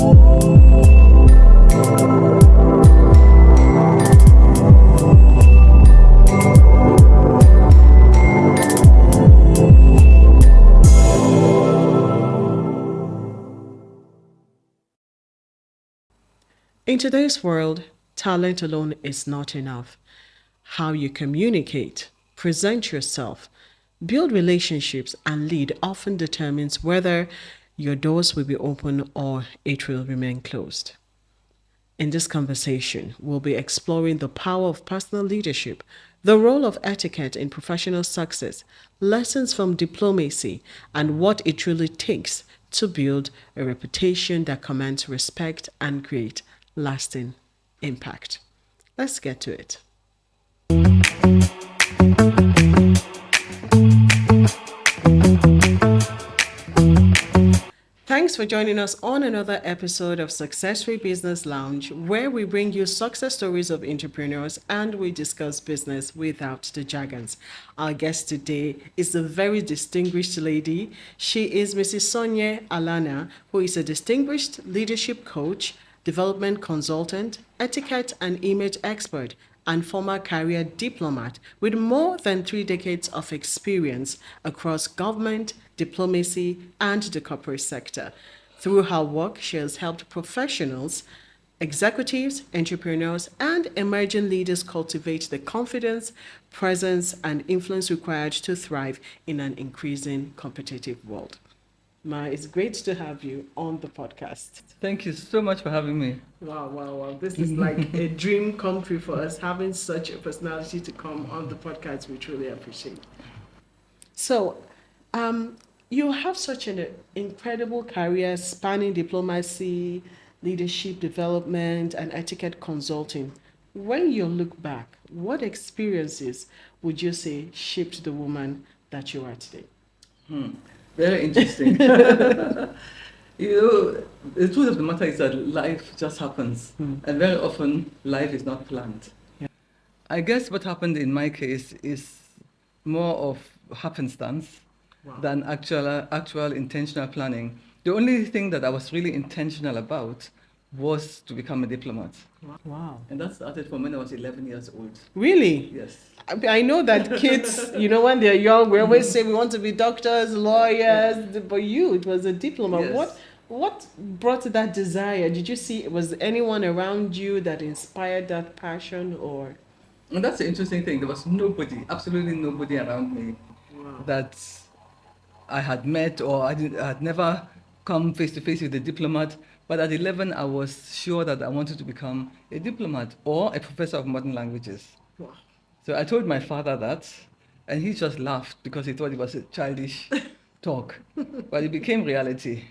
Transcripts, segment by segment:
In today's world, talent alone is not enough. How you communicate, present yourself, build relationships, and lead often determines whether your doors will be open or it will remain closed. In this conversation, we'll be exploring the power of personal leadership, the role of etiquette in professional success, lessons from diplomacy, and what it truly takes to build a reputation that commands respect and create lasting impact. Let's get to it. Thanks for joining us on another episode of Successful Business Lounge, where we bring you success stories of entrepreneurs and we discuss business without the jargons. Our guest today is a very distinguished lady. She is Mrs. Sonye Allanah, who is a distinguished leadership coach, development consultant, etiquette and image expert, and former career diplomat with more than 3 decades of experience across government, diplomacy, and the corporate sector. Through her work, she has helped professionals, executives, entrepreneurs, and emerging leaders cultivate the confidence, presence, and influence required to thrive in an increasing competitive world. Ma, it's great to have you on the podcast. Thank you so much for having me. Wow. This is like a dream come true for us, having such a personality to come on the podcast. We truly appreciate. So, you have such an incredible career spanning diplomacy, leadership development, and etiquette consulting. When you look back, what experiences would you say shaped the woman that you are today? Very interesting. The truth of the matter is that life just happens, and very often life is not planned. Yeah. I guess what happened in my case is more of happenstance than actual intentional planning. The only thing that I was really intentional about was to become a diplomat. Wow. And that started from when I was 11 years old. Really? Yes. I know that kids, when they're young, we always say we want to be doctors, lawyers, but it was a diploma. Yes. What brought that desire? Did you see, was anyone around you that inspired that passion or? And that's the interesting thing. There was nobody, absolutely nobody around me that I had met or I had never come face to face with a diplomat. But at 11, I was sure that I wanted to become a diplomat or a professor of modern languages. Wow. So I told my father that, and he just laughed because he thought it was a childish talk. But it became reality.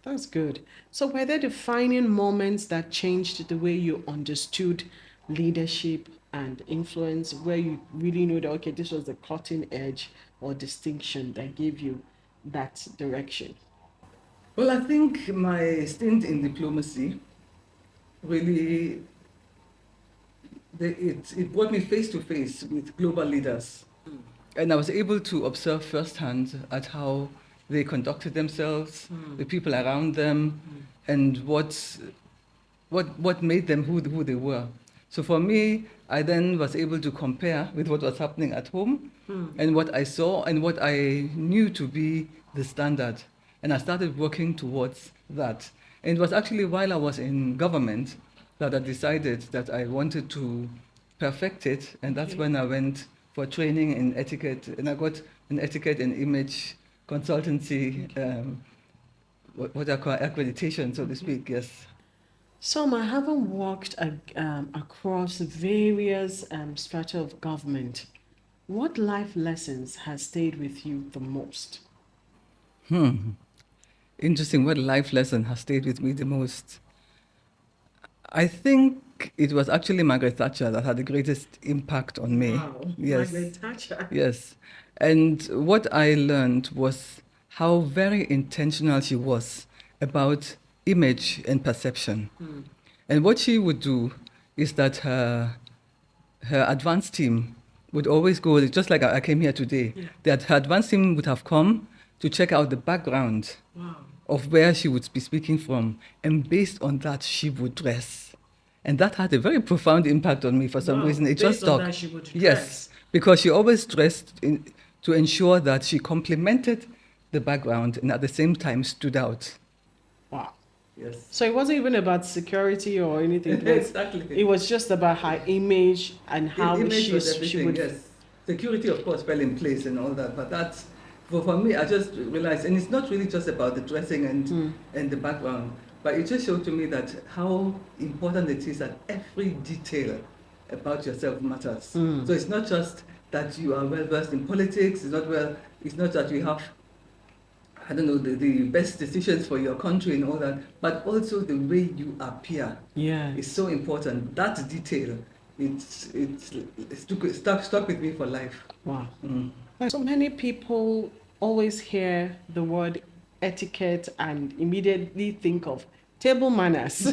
That's good. So were there defining moments that changed the way you understood leadership and influence, where you really knew that, okay, this was the cutting edge or distinction that gave you that direction? Well, I think my stint in diplomacy really, it brought me face to face with global leaders. And I was able to observe firsthand at how they conducted themselves, the people around them, and what made them who they were. So for me, I then was able to compare with what was happening at home and what I saw and what I knew to be the standard. And I started working towards that. And it was actually while I was in government that I decided that I wanted to perfect it. And that's when I went for training in etiquette. And I got an etiquette and image consultancy, what I call accreditation, so to speak, yes. So I haven't worked across various strata of government. What life lessons has stayed with you the most? Interesting. What life lesson has stayed with me the most? I think it was actually Margaret Thatcher that had the greatest impact on me. Wow, Yes. Margaret Thatcher. Yes. And what I learned was how very intentional she was about image and perception. And what she would do is that her advanced team would always go, just like I came here today, that her advanced team would have come to check out the background of where she would be speaking from, and based on that, she would dress. And that had a very profound impact on me for some Wow. reason. It Based just on stuck. that, she would dress. Yes, because she always dressed to ensure that she complemented the background and at the same time stood out. Wow. Yes. So it wasn't even about security or anything. It was, Exactly. It was just about her image and how Image was she everything, would. yes. Security, of course, fell in place and all that, but that's, for me, I just realized, and it's not really just about the dressing and the background, but it just showed to me that how important it is that every detail about yourself matters. So it's not just that you are well versed in politics, it's not that you have, I don't know, the best decisions for your country and all that, but also the way you appear Yeah. is so important. That detail, stuck with me for life. Wow. Mm. So many people always hear the word etiquette and immediately think of table manners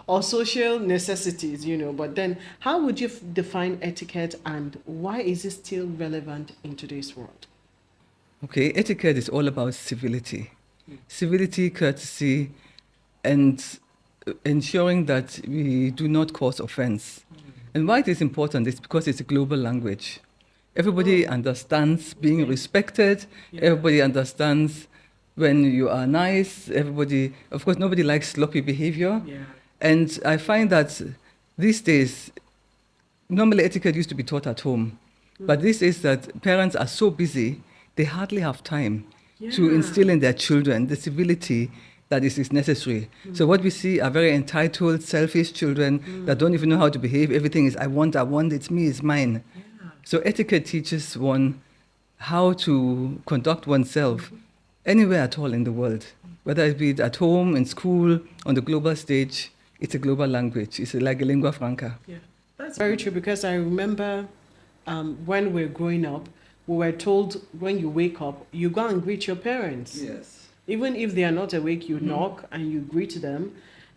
or social necessities, But then, how would you define etiquette and why is it still relevant in today's world? Okay, etiquette is all about civility. Civility, courtesy, and ensuring that we do not cause offense. And why it is important is because it's a global language. Everybody understands being respected. Yeah. Everybody understands when you are nice. Everybody, of course, nobody likes sloppy behavior. Yeah. And I find that these days, normally etiquette used to be taught at home. But these days that parents are so busy, they hardly have time to Yeah. instill in their children the civility that is necessary. So what we see are very entitled, selfish children that don't even know how to behave. Everything is, I want, it's me, it's mine. Yeah. So etiquette teaches one how to conduct oneself anywhere at all in the world, whether it be at home, in school, on the global stage. It's a global language. It's like a lingua franca. Yeah, that's very true because I remember when we were growing up, we were told when you wake up, you go and greet your parents. Yes. Even if they are not awake, you knock and you greet them.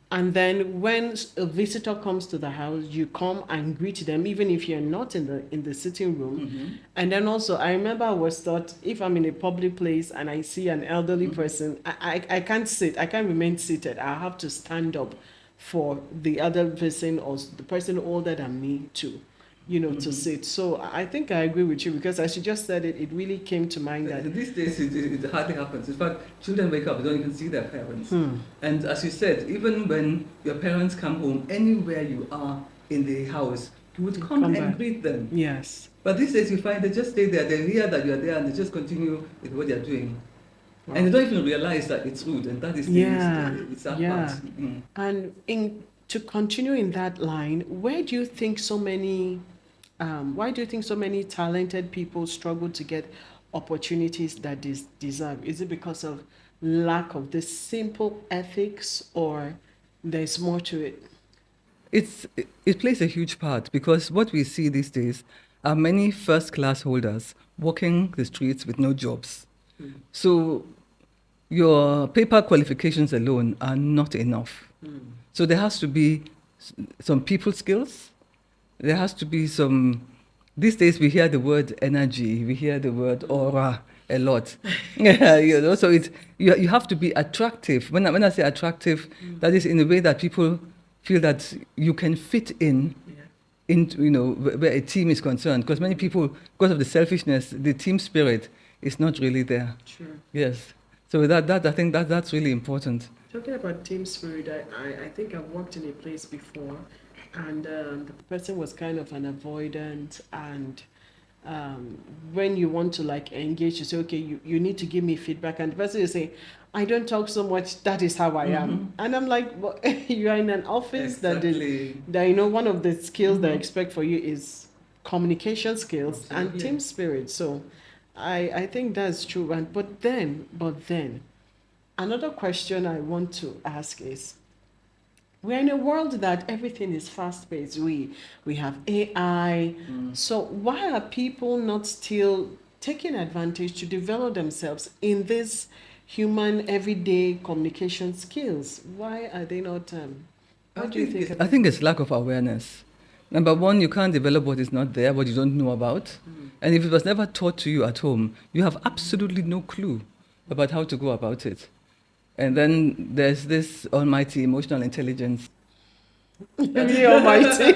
And then when a visitor comes to the house, you come and greet them, even if you're not in the sitting room. And then also, I remember I was taught if I'm in a public place and I see an elderly person, I can't sit, I can't remain seated. I have to stand up for the other person or the person older than me to sit. So I think I agree with you because as you just said it really came to mind that These days it hardly happens. In fact, children wake up, they don't even see their parents. And as you said, even when your parents come home, anywhere you are in the house, you would come and back. greet them. Yes. But these days you find they just stay there, they hear that you're there and they just continue with what they're doing. Wow. And they don't even realize that it's rude, and that is it's that part. And to continue in that line, why do you think so many talented people struggle to get opportunities that they deserve? Is it because of lack of the simple ethics, or there's more to it? It plays a huge part because what we see these days are many first-class holders walking the streets with no jobs. So your paper qualifications alone are not enough. So there has to be some people skills. There has to be some. These days we hear the word energy, we hear the word aura a lot. So you have to be attractive. When I say attractive, that is in a way that people feel that you can fit in. Into where a team is concerned, because many people, because of the selfishness, the team spirit is not really there. Sure. Yes. So that I think that's really important. Talking about team spirit, I think I've worked in a place before, and the person was kind of an avoidant, and when you want to engage, you say, okay, you need to give me feedback, and the person is saying, I don't talk so much, that is how I am. And I'm like, well, you are in an office Exactly. that one of the skills that I expect for you is communication skills and Absolutely. team spirit. So I think that's true. But then another question I want to ask is, we're in a world that everything is fast-paced. We have AI. So why are people not still taking advantage to develop themselves in this human everyday communication skills? Why are they not? What do you think? I think it's lack of awareness. Number one, you can't develop what is not there, what you don't know about. And if it was never taught to you at home, you have absolutely no clue about how to go about it. And then there's this almighty emotional intelligence. The Almighty.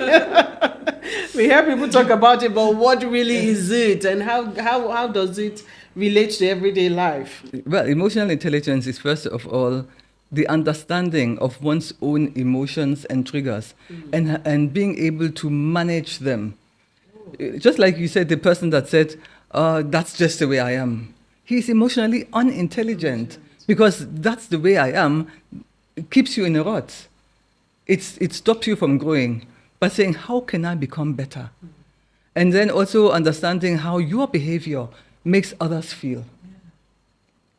We hear people talk about it, but what really is it, and how does it relate to everyday life? Well, emotional intelligence is first of all the understanding of one's own emotions and triggers, and being able to manage them. Just like you said, the person that said, that's just the way I am. He's emotionally unintelligent because that's the way I am. It keeps you in a rut. It stops you from growing. But saying, how can I become better? And then also understanding how your behavior makes others feel.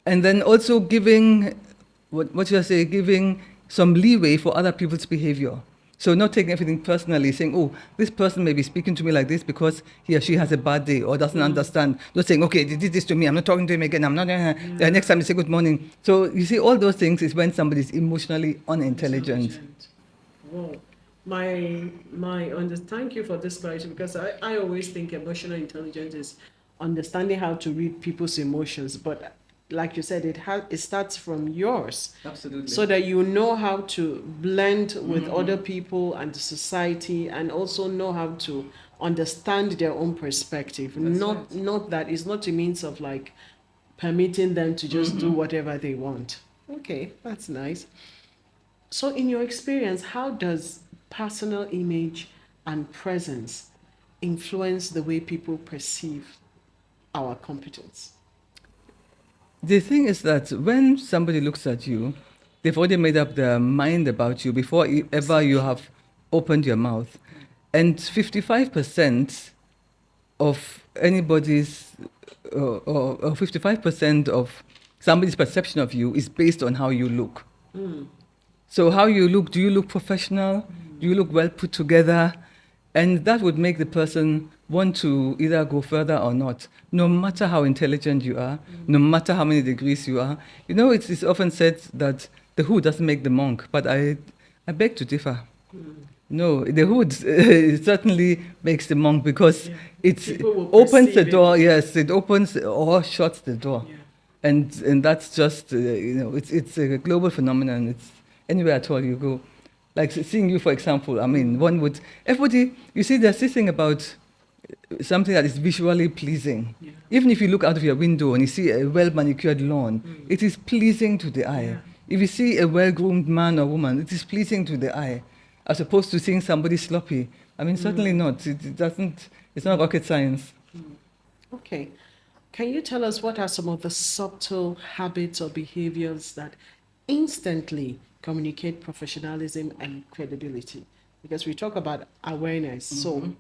And then also giving, what should I say, giving some leeway for other people's behavior. So not taking everything personally, saying, oh, this person may be speaking to me like this because he or she has a bad day or doesn't understand. Not saying, okay, they did this to me, I'm not talking to him again, I'm not, next time they say good morning. So you see, all those things is when somebody is emotionally unintelligent. Wow. Thank you for this clarity, because I always think emotional intelligence is understanding how to read people's emotions, but like you said, it starts from yours. Absolutely. So that you know how to blend with other people and the society, and also know how to understand their own perspective. That's not right. not that it's not a means of like permitting them to just do whatever they want. Okay, that's nice. So in your experience, how does personal image and presence influence the way people perceive our competence? The thing is that when somebody looks at you, they've already made up their mind about you before ever you have opened your mouth. And 55% of anybody's, or 55% of somebody's perception of you is based on how you look. So how you look, do you look professional? Do you look well put together? And that would make the person want to either go further or not, no matter how intelligent you are, no matter how many degrees you are. You know, it's often said that the hood doesn't make the monk, but I beg to differ. No, the hood certainly makes the monk, because it opens the door. Yes, it opens or shuts the door. Yeah. And that's just, it's a global phenomenon. It's anywhere at all you go. Like seeing you, for example, I mean, everybody, you see, there's this thing about something that is visually pleasing. Yeah. Even if you look out of your window and you see a well-manicured lawn, it is pleasing to the eye. Yeah. If you see a well-groomed man or woman, it is pleasing to the eye, as opposed to seeing somebody sloppy. I mean, certainly not. It doesn't, it's not rocket science. Okay. Can you tell us what are some of the subtle habits or behaviors that instantly communicate professionalism and credibility? Because we talk about awareness. So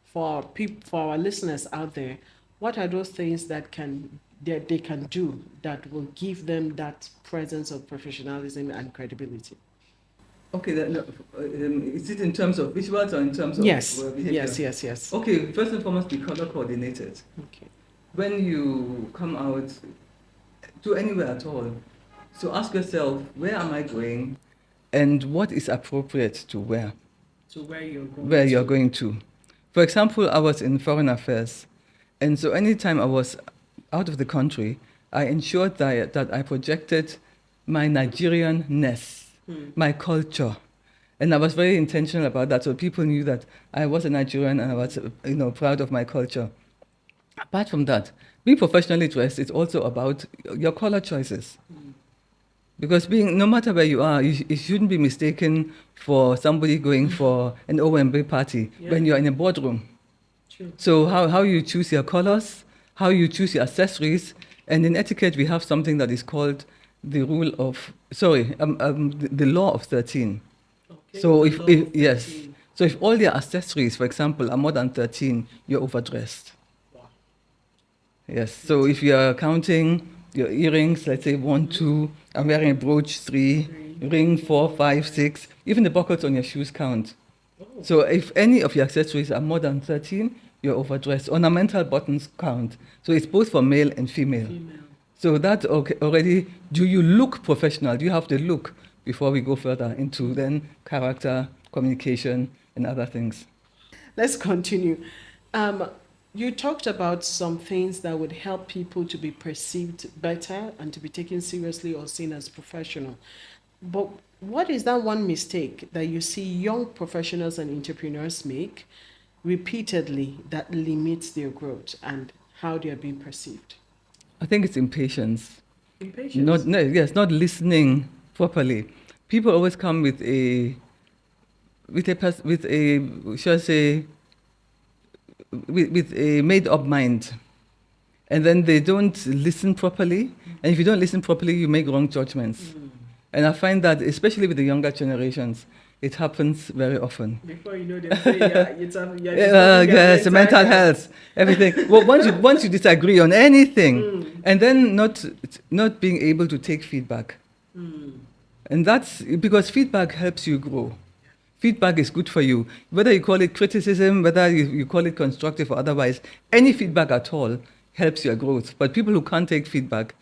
for our listeners out there, what are those things that they can do that will give them that presence of professionalism and credibility? Okay, is it in terms of visuals or in terms of Yes. behavior? Yes. Okay, first and foremost, be color coordinated. Okay. When you come out to anywhere at all, so ask yourself, where am I going and what is appropriate to wear? So where You're going to. For example, I was in foreign affairs, and so anytime I was out of the country, I ensured that I projected my Nigerian-ness, my culture. And I was very intentional about that, so people knew that I was a Nigerian and I was, proud of my culture. Apart from that, being professionally dressed is also about your color choices. Because no matter where you are, you shouldn't be mistaken for somebody going for an OMB party when you're in a boardroom. True. So how you choose your colors, how you choose your accessories, and in etiquette we have something that is called the the law of 13. Okay. So The if law of yes, 13. so if all your accessories, for example, are more than 13, you're overdressed. Wow. Yes. So if you're counting your earrings, let's say 1, 2, I'm wearing a brooch 3, ring 4, 5, 6, even the buckles on your shoes count. So if any of your accessories are more than 13, you're overdressed. Ornamental buttons count. So it's both for male and female. So that already, do you look professional? Do you have the look before we go further into then character, communication, and other things? Let's continue. You talked about some things that would help people to be perceived better and to be taken seriously or seen as professional. But what is that one mistake that you see young professionals and entrepreneurs make repeatedly that limits their growth and how they are being perceived? I think it's impatience. Impatience. Not listening properly. People always come with shall I say, with a made-up mind, and then they don't listen properly. And if you don't listen properly, you make wrong judgments. And I find that, especially with the younger generations, it happens very often. Before you know, they say, yeah, Yes, mental health, everything. Well, once you disagree on anything, and then not being able to take feedback, and that's because feedback helps you grow. Feedback is good for you. Whether you call it criticism, whether you call it constructive or otherwise, any feedback at all helps your growth. But people who can't take feedback,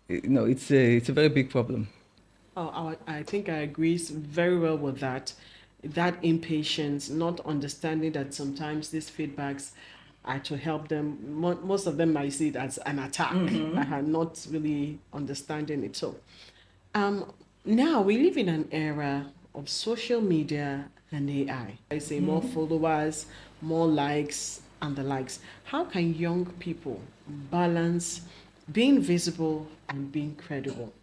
it's a very big problem. Oh, I think I agree very well with that. That impatience, not understanding that sometimes these feedbacks are to help them. Most of them might see it as an attack, not really understanding it. So, now we live in an era of social media and AI. I say more followers, more likes, and the likes. How can young people balance being visible and being credible?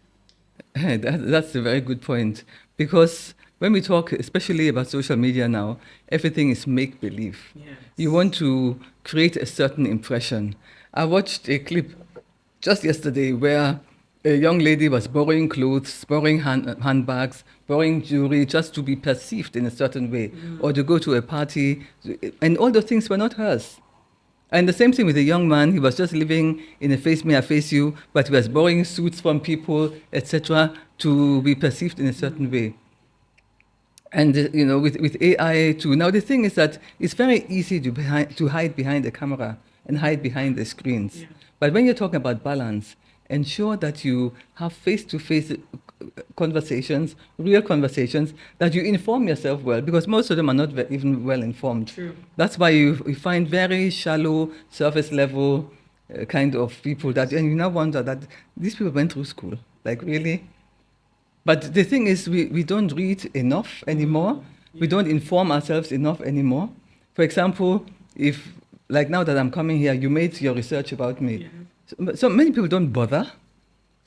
That's a very good point. Because when we talk, especially about social media now, everything is make-believe. Yes. You want to create a certain impression. I watched a clip just yesterday where a young lady was borrowing clothes, borrowing handbags, borrowing jewelry just to be perceived in a certain way, or to go to a party, and all those things were not hers. And the same thing with a young man. He was just living in a face me, I face you, but he was borrowing suits from people, etc., to be perceived in a certain way. And with AI too. Now the thing is that it's very easy to hide behind the camera and hide behind the screens. Yeah. But when you're talking about balance, ensure that you have face-to-face conversations, real conversations, that you inform yourself well, because most of them are not even well informed. True. That's why you find very shallow, surface level kind of people and you now wonder that these people went through school. Like, really? But the thing is, we don't read enough anymore. We don't inform ourselves enough anymore. For example, if, like now that I'm coming here, you made your research about me. Yeah. So many people don't bother.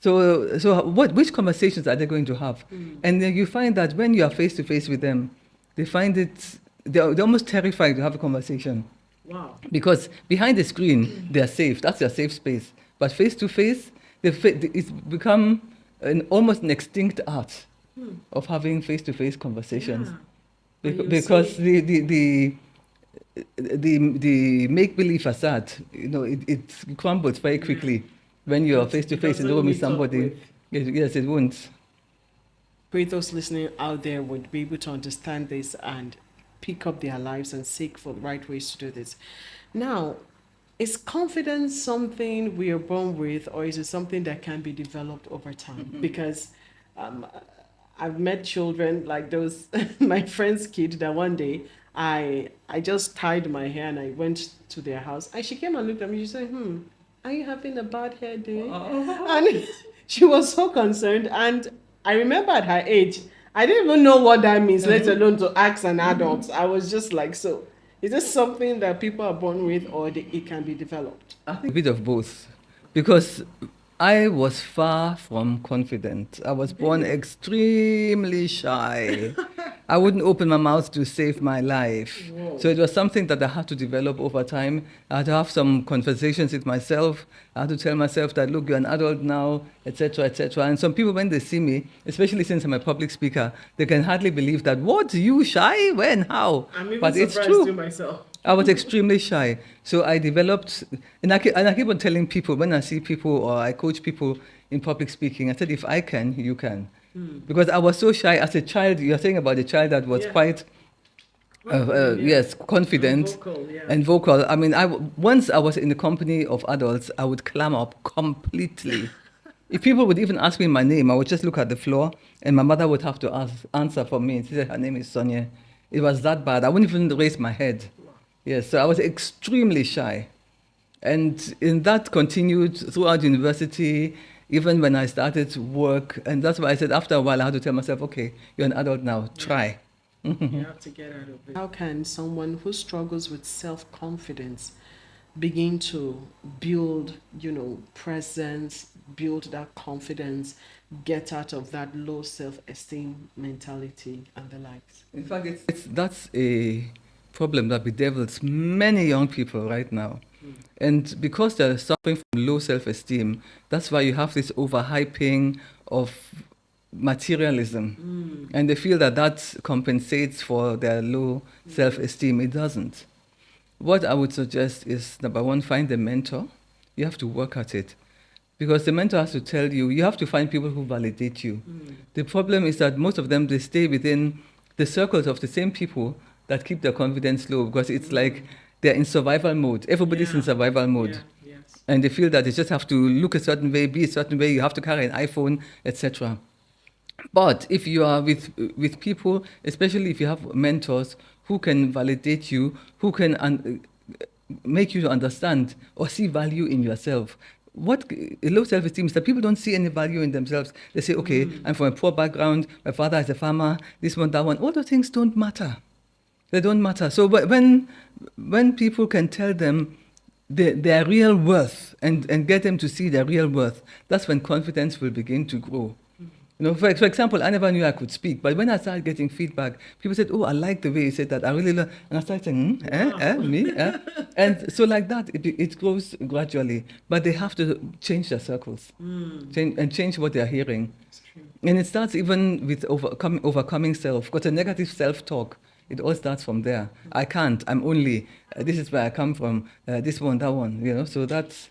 So which conversations are they going to have? And then you find that when you are face to face with them, they find they're almost terrified to have a conversation. Wow. Because behind the screen, they're safe. That's their safe space. But face to face, it's become almost an extinct art of having face to face conversations. Yeah. Because the make believe facade, it crumbles very quickly. When you're face to face in the room with somebody, yes, it won't. Pray those listening out there would be able to understand this and pick up their lives and seek for the right ways to do this. Now, is confidence something we are born with, or is it something that can be developed over time? Because I've met children like those, my friend's kid, that one day I just tied my hair and I went to their house and she came and looked at me. She said, are you having a bad hair day? Oh. And she was so concerned. And I remember at her age, I didn't even know what that means, let alone to ask an adult. I was just like, so is this something that people are born with, or it can be developed? I think a bit of both. Because I was far from confident. I was born extremely shy. I wouldn't open my mouth to save my life. Whoa. So it was something that I had to develop over time. I had to have some conversations with myself. I had to tell myself that, look, you're an adult now, etc., etc. And some people, when they see me, especially since I'm a public speaker, they can hardly believe that, what, you shy? When? How? I'm even but surprised it's true. To myself. I was extremely shy. So I developed, and I keep on telling people, when I see people or I coach people in public speaking, I said, if I can, you can. Because I was so shy as a child. You're saying about a child that was quite, yes, confident and vocal. I mean, once I was in the company of adults, I would clam up completely. If people would even ask me my name, I would just look at the floor, and my mother would have to answer for me. And she said, her name is Sonye. It was that bad. I wouldn't even raise my head. Yes, so I was extremely shy. And in that continued throughout university, even when I started to work. And that's why I said after a while, I had to tell myself, okay, you're an adult now, try. You have to get out of it. How can someone who struggles with self-confidence begin to build, presence, build that confidence, get out of that low self-esteem mentality and the likes? In fact, that's a problem that bedevils many young people right now. And because they're suffering from low self-esteem, that's why you have this overhyping of materialism. And they feel that that compensates for their low self-esteem. It doesn't. What I would suggest is, number one, find a mentor. You have to work at it. Because the mentor has to tell you, you have to find people who validate you. The problem is that most of them, they stay within the circles of the same people that keep their confidence low, because it's like they're in survival mode. Everybody's in survival mode. Yeah, yes. And they feel that they just have to look a certain way, be a certain way, you have to carry an iPhone, etc. But if you are with people, especially if you have mentors who can validate you, who can make you understand or see value in yourself. What low self-esteem is that people don't see any value in themselves. They say, okay, I'm from a poor background, my father is a farmer, this one, that one. All those things don't matter. They don't matter. So when people can tell them their real worth and get them to see their real worth, that's when confidence will begin to grow. For example, I never knew I could speak, but when I started getting feedback, people said, "Oh, I like the way you said that. I really love." And I started saying, me?" And so like that, it grows gradually. But they have to change their circles, change what they are hearing. And it starts even with overcoming self. Because a negative self-talk, it all starts from there. I can't. I'm only. This is where I come from. This one, that one. So that's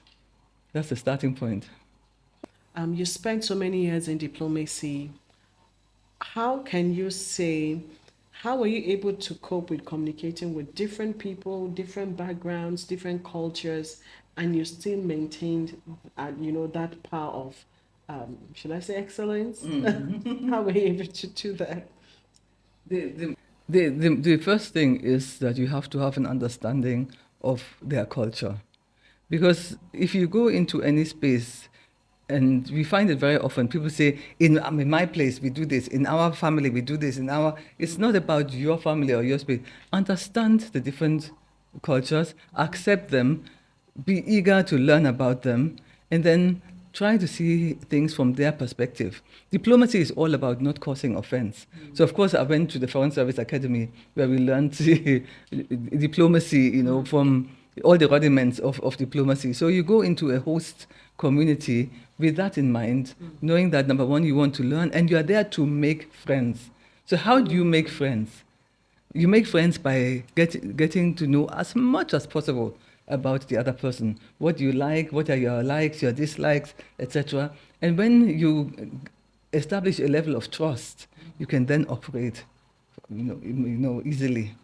the starting point. You spent so many years in diplomacy. How can you say, how were you able to cope with communicating with different people, different backgrounds, different cultures, and you still maintained, that power of, should I say excellence? How were you able to do that? The first thing is that you have to have an understanding of their culture. Because if you go into any space, and we find it very often, people say, in my place, we do this. In our family, we do this. It's not about your family or your space. Understand the different cultures, accept them, be eager to learn about them, and then try to see things from their perspective. Diplomacy is all about not causing offense. So, of course, I went to the Foreign Service Academy where we learned diplomacy, from all the rudiments of diplomacy. So you go into a host community with that in mind, knowing that, number one, you want to learn, and you are there to make friends. So how do you make friends? You make friends by getting to know as much as possible about the other person. What you like, what are your likes, your dislikes, etc. And when you establish a level of trust, you can then operate, easily.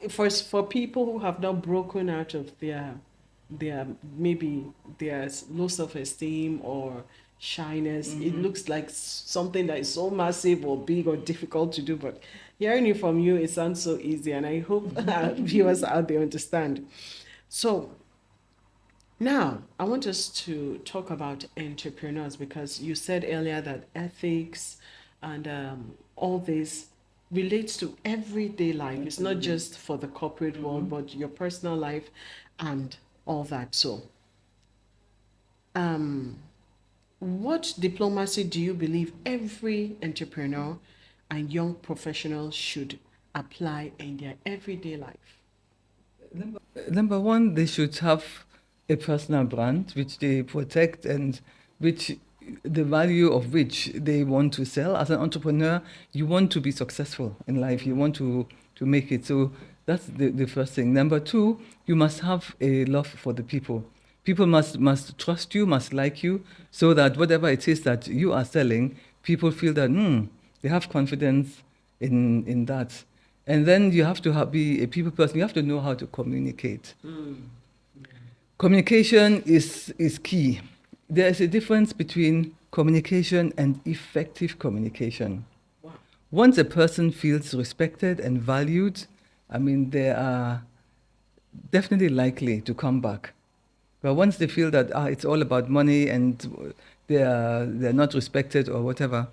For people who have not broken out of their maybe their low self-esteem or shyness, it looks like something that is so massive or big or difficult to do, but hearing it from you, it sounds so easy, and I hope viewers out there understand. So now I want us to talk about entrepreneurs, because you said earlier that ethics and all this relates to everyday life. It's not just for the corporate world, but your personal life and all that. So, what diplomacy do you believe every entrepreneur and young professional should apply in their everyday life? Number one, they should have a personal brand which they protect and which the value of which they want to sell. As an entrepreneur, you want to be successful in life. You want to make it. So that's the first thing. Number two, you must have a love for the people. People must trust you, must like you, so that whatever it is that you are selling, people feel that they have confidence in that. And then you have to be a people person. You have to know how to communicate. Communication is key. There is a difference between communication and effective communication. Wow. Once a person feels respected and valued, they are definitely likely to come back. But once they feel that it's all about money and they're not respected or whatever,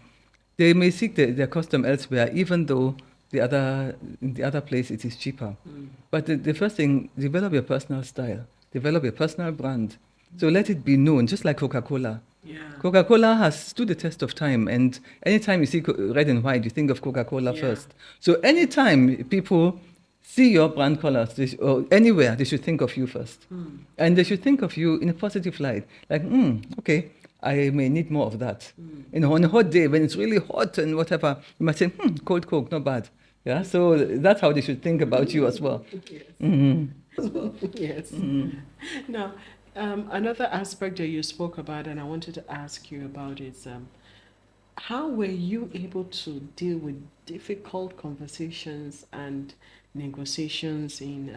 they may seek their custom elsewhere, even though in the other place it is cheaper. But the first thing, develop your personal style, develop your personal brand. So let it be known, just like Coca-Cola. Yeah. Coca-Cola has stood the test of time, and anytime you see red and white, you think of Coca-Cola Yeah. first. So anytime people see your brand colors or anywhere, they should think of you first. And they should think of you in a positive light. Like, okay, I may need more of that. On a hot day, when it's really hot and whatever, you might say, cold Coke, not bad. Yeah, so that's how they should think about you as well. Yes. Mhm. Yes. Now, another aspect that you spoke about, and I wanted to ask you about, is how were you able to deal with difficult conversations and negotiations in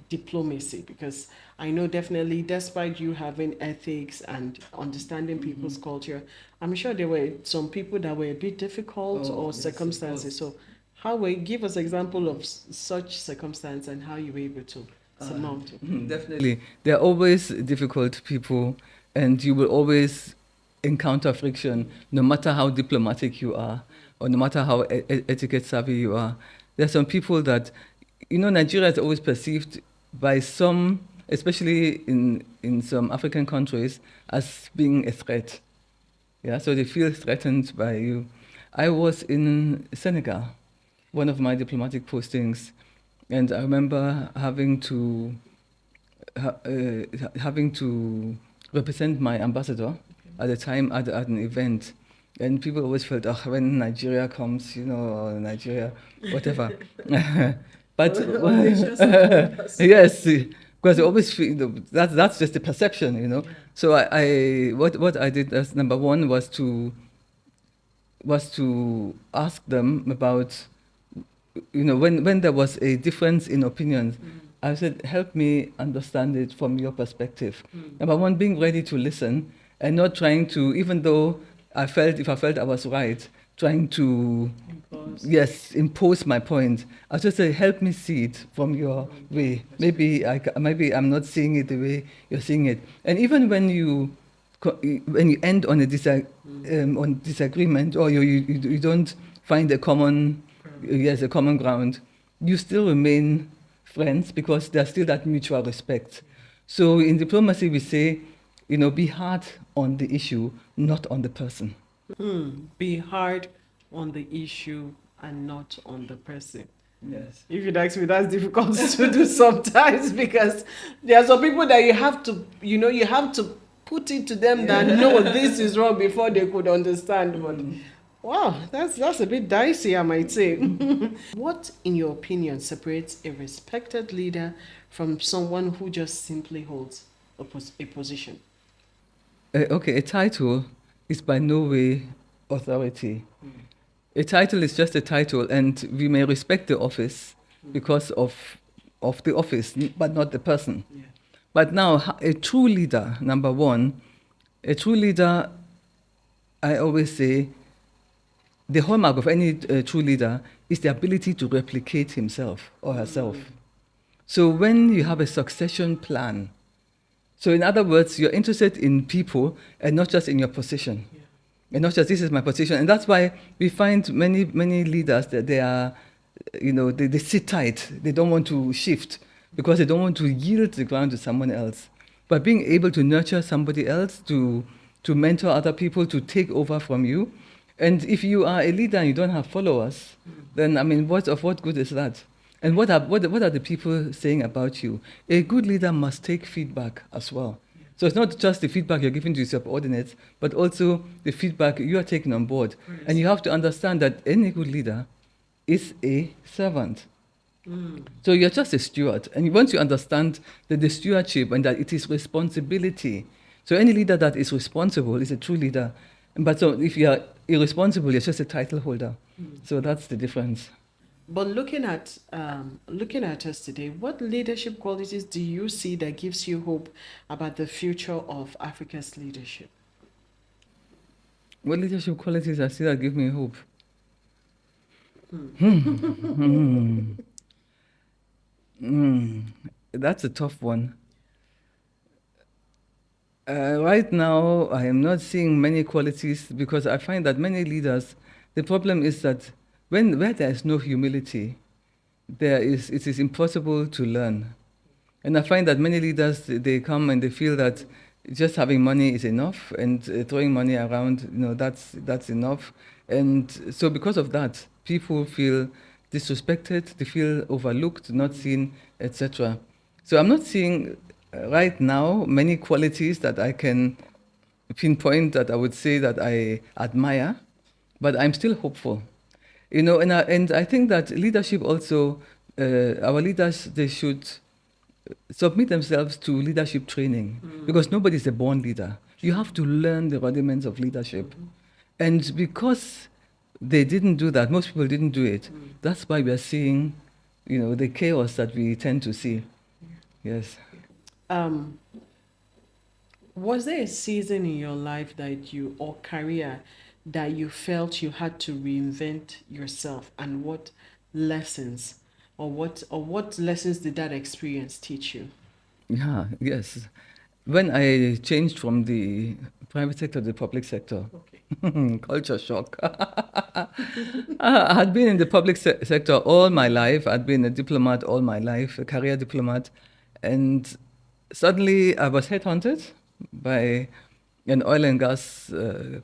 diplomacy? Because I know definitely, despite you having ethics and understanding people's culture, I'm sure there were some people that were a bit difficult or Yes, of circumstances. course. So, how were give us example of such circumstance and how you were able to surmount it? Definitely. There are always difficult people, and you will always encounter friction, no matter how diplomatic you are, or no matter how etiquette savvy you are. There are some people that, Nigeria is always perceived by some, especially in some African countries, as being a threat. Yeah, so they feel threatened by you. I was in Senegal, one of my diplomatic postings, and I remember having to represent my ambassador at the time at an event. And people always felt, oh, when Nigeria comes, or Nigeria, whatever. But yes, because they always feel that's just the perception. So what I did as number one was to ask them about, when there was a difference in opinions, I said, help me understand it from your perspective. Number one, being ready to listen and not trying to, even though if I felt I was right, trying to, yes, impose my point. I just say, help me see it from your way. Maybe I'm not seeing it the way you're seeing it. And even when you end on on disagreement, or you don't find a common ground, you still remain friends because there's still that mutual respect. So in diplomacy, we say, be hard on the issue, not on the person. Be hard on the issue and not on the person. Yes. If you'd ask me, that's difficult to do sometimes, because there are some people that you have to put it to them that no, this is wrong before they could understand. But wow, that's a bit dicey, I might say. What, in your opinion, separates a respected leader from someone who just simply holds a position? Okay, a title is by no way authority. A title is just a title, and we may respect the office because of the office, but not the person. Yeah. But now, a true leader, number one, a true leader, I always say, the hallmark of any true leader is the ability to replicate himself or herself. So when you have a succession plan, so in other words, you're interested in people and not just in your position. Yeah. And not just this is my position. And that's why we find many leaders that they are, they sit tight. They don't want to shift because they don't want to yield the ground to someone else. But being able to nurture somebody else, to mentor other people, to take over from you. And if you are a leader and you don't have followers, then I mean, what good is that? And what are the people saying about you? A good leader must take feedback as well. So it's not just the feedback you're giving to your subordinates, but also the feedback you are taking on board. Yes. And you have to understand that any good leader is a servant. So you're just a steward. And once you understand that the stewardship and that it is responsibility. So any leader that is responsible is a true leader. But so if you are irresponsible, you're just a title holder. So that's the difference. But looking at us today, what leadership qualities do you see that gives you hope about the future of Africa's leadership? What leadership qualities I see that give me hope? That's a tough one. Right now, I am not seeing many qualities because I find that many leaders, the problem is that where there is no humility, it is impossible to learn. And I find that many leaders, they come and they feel that just having money is enough, and throwing money around, that's enough. And so because of that, people feel disrespected, they feel overlooked, not seen, etc. So I'm not seeing right now many qualities that I can pinpoint that I would say that I admire, but I'm still hopeful. And I think that leadership also, our leaders, they should submit themselves to leadership training because nobody is a born leader. You have to learn the rudiments of leadership. And because they didn't do that, most people didn't do it, that's why we are seeing, the chaos that we tend to see. Yes. Um, was there a season in your life or career that you felt you had to reinvent yourself, and what lessons or what lessons did that experience teach you? Yeah, yes. When I changed from the private sector to the public sector, Okay. culture shock. I had been in the public sector all my life. I'd been a diplomat all my life, a career diplomat. And suddenly I was headhunted by an oil and gas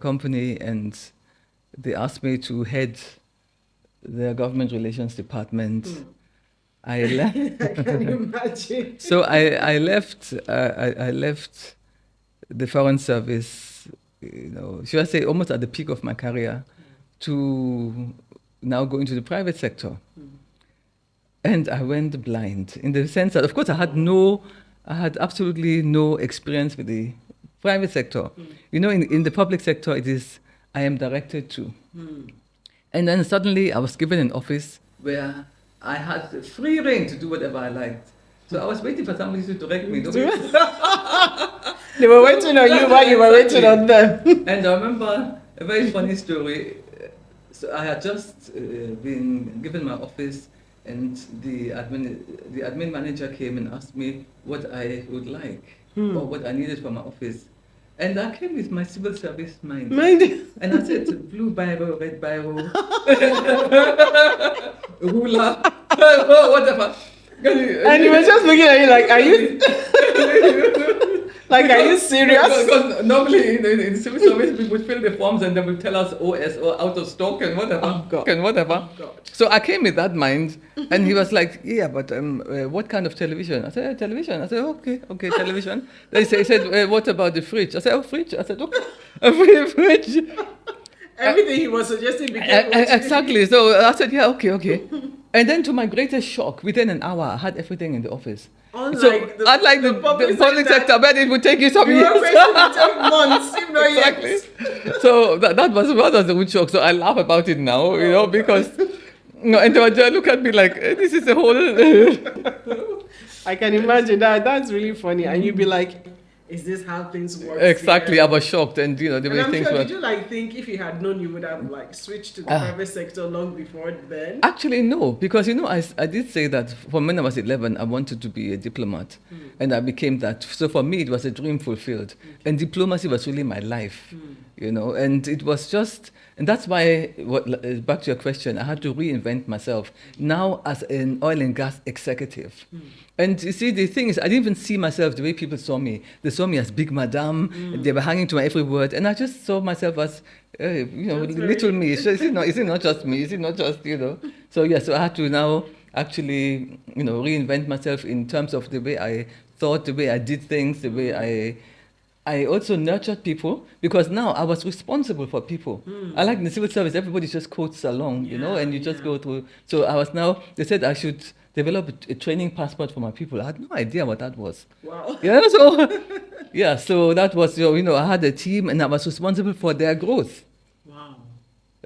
company, and they asked me to head their government relations department. I left. I can imagine. So I left. I left the foreign service. Should I say, almost at the peak of my career, to now go into the private sector. And I went blind in the sense that, of course, I had absolutely no experience with the private sector. In the public sector, I am directed to. And then suddenly I was given an office where I had free reign to do whatever I liked. So I was waiting for somebody to direct me. They were waiting on you while you were waiting on them. And I remember a very funny story. So I had just been given my office, and the admin manager came and asked me what I would like or what I needed for my office. And I came with my civil service mind. And I said, blue biro, red biro, ruler, whatever. And he was just looking at you like, are you like, are you serious? Because normally in civil service we would fill the forms and they would tell us OS or out of stock and whatever. Oh, God. And whatever. Oh, God. So I came with that mind, and he was like, yeah, but what kind of television? I said, television. I said, okay, television. He said, what about the fridge? I said, oh, fridge. I said, okay, a fridge. Everything he was suggesting became Exactly. So I said, yeah, okay. And then to my greatest shock, within an hour, I had everything in the office. Unlike the public sector, but it would take you some years. take months, if not Exactly. years. So that was a good shock. So I laugh about it now, because, and they would just look at me like, this is a whole... I can imagine that. That's really funny. And you'd be like, is this how things work? Exactly. here? I was shocked, and the way And I'm things sure, were. did you think if you had known, you would have switched to the private sector long before then? Actually, no, because I did say that from when I was 11, I wanted to be a diplomat, and I became that. So for me, it was a dream fulfilled, and diplomacy was really my life, and it was just, and that's why, back to your question, I had to reinvent myself now as an oil and gas executive. And you see, the thing is, I didn't even see myself the way people saw me. They saw me as big madam, they were hanging to my every word, and I just saw myself as, little me. So is it not just me? Is it not just, So I had to now actually, reinvent myself in terms of the way I thought, the way I did things, the way I also nurtured people, because now I was responsible for people. I like in the civil service, everybody just quotes along, and you just go through. So they said I should develop a training passport for my people. I had no idea what that was. Wow. So that was, I had a team and I was responsible for their growth. Wow.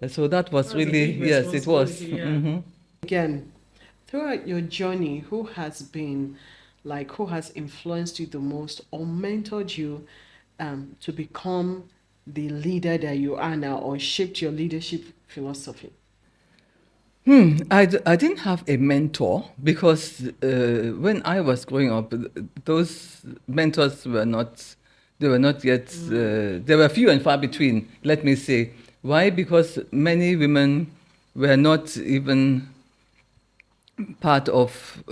So that was really, yes, it was. Yeah. Mm-hmm. Again, throughout your journey, who has influenced you the most or mentored you to become the leader that you are now, or shaped your leadership philosophy? I didn't have a mentor because when I was growing up, those mentors were not, they were not yet, they were few and far between, let me say. Why? Because many women were not even part of,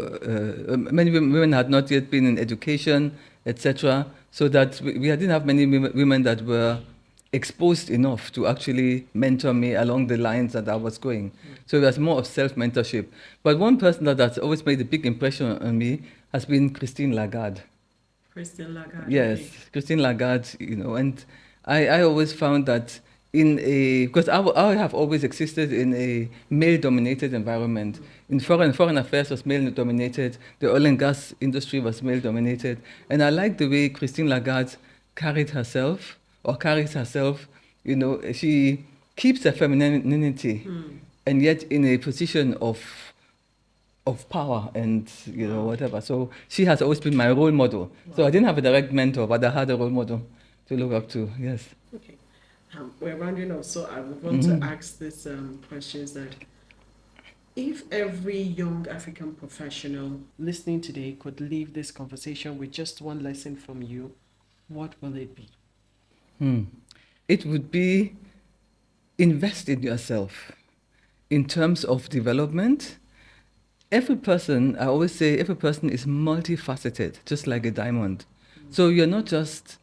many women had not yet been in education, etc. So that we didn't have many women that were exposed enough to actually mentor me along the lines that I was going. So it was more of self-mentorship. But one person that has always made a big impression on me has been Christine Lagarde. Christian Lagarde. Yes, Okay. Christine Lagarde, and I always found that because I have always existed in a male-dominated environment. In foreign affairs was male-dominated, the oil and gas industry was male-dominated, and I like the way Christine Lagarde carries herself, she keeps her femininity, and yet in a position of power and whatever. So she has always been my role model. So I didn't have a direct mentor, but I had a role model to look up to. Yes. Okay. We're rounding off, so I would want to ask this questions that if every young African professional listening today could leave this conversation with just one lesson from you, what will it be? It would be invest in yourself in terms of development. Every person, I always say, every person is multifaceted, just like a diamond. So you're not just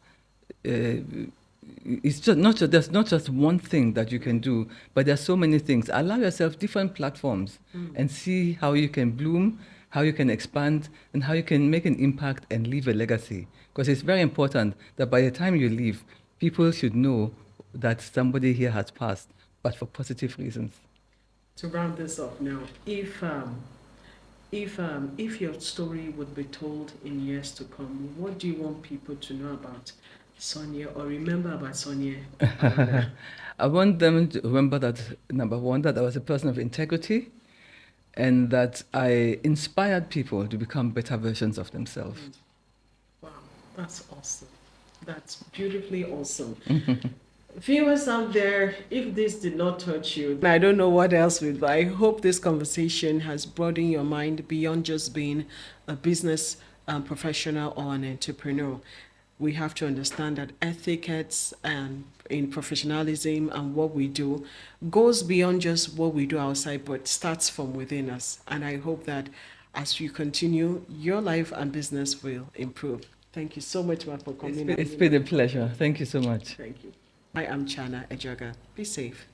it's just not just, there's not just one thing that you can do, but there's so many things. Allow yourself different platforms and see how you can bloom, how you can expand, and how you can make an impact and leave a legacy. Because it's very important that by the time you leave, people should know that somebody here has passed, but for positive reasons. To round this off now, if your story would be told in years to come, what do you want people to know about Sonye or remember about Sonye Allanah? I want them to remember that, number one, that I was a person of integrity and that I inspired people to become better versions of themselves. Wow, that's awesome. That's beautifully awesome. Viewers out there, if this did not touch you, I don't know what else will, but I hope this conversation has broadened your mind beyond just being a business professional or an entrepreneur. We have to understand that etiquettes and in professionalism and what we do goes beyond just what we do outside, but starts from within us. And I hope that as you continue, your life and business will improve. Thank you so much, Ma, for coming. It's been a pleasure. Thank you so much. Thank you. I am Chana Ejaga. Be safe.